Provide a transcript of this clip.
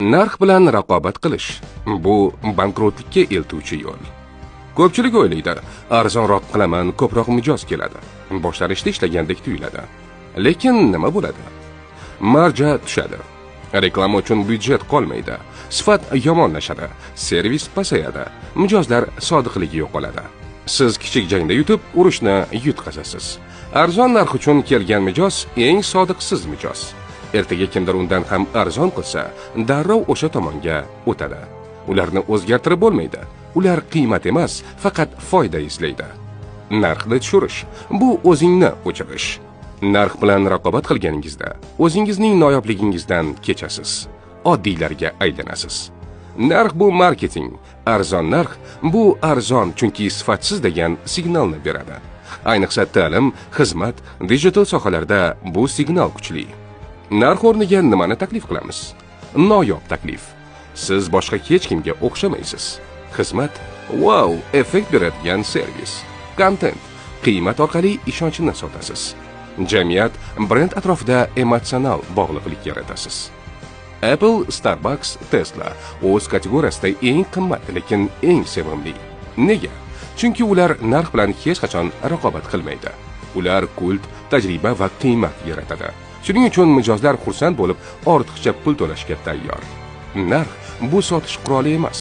Narx bilan raqobat qilish bu bankrotlikka eltuvchi yo'l. Ko'pchilik o'ylaydi, arzonroq qilaman, ko'proq mijoz keladi. Boshlarishda ishlagandek tuyuladi. Lekin nima bo'ladi? Marja tushadi. Reklama uchun byudjet qolmaydi. Sifat yomonlashadi, servis pasayadi, mijozlar sodiqligi yo'qoladi. Siz kichik jangda yutib, urushni yutqazasiz. Arzon narx uchun kelgan mijoz eng sodiqsiz mijoz. Ertaga kimdir undan ham arzon qilsa, darrov o'sha tomonga o'tadi. Ularni o'zgartirib bo'lmaydi. Ular qiymat emas, faqat foyda izlaydi. Narxni tushirish bu o'zingni o'chirish. Narx bilan raqobat qilganingizda o'zingizning noyobligingizdan kechasiz. Oddiylarga aylanasiz. Narx bu marketing, arzon narx bu arzon chunki sifatsiz degan signalni beradi. Ayniqsa ta'lim, xizmat, digital sohalarda bu signal kuchli. Narx o'rniga nimani taklif qilamiz? Noyob taklif. Siz boshqa hech kimga o'xshamaysiz. Xizmat, wow, effekt beradigan servis. Content, qiymat orqali ishonchni sotasiz. Jamiyat, brend atrofida emotsional bog'liqlik yaratasiz. Apple, Starbucks, Tesla o'z kategoriyasida eng qimmat, lekin eng sevimli. Nega? Chunki ular narx bilan hech qachon raqobat qilmaydi. Ular kult, tajriba va qiymat yaratadi. Shuning uchun mijozlar xursand bo'lib, ortiqcha pul to'lashga tayyor. Narx bu sotish quroli emas.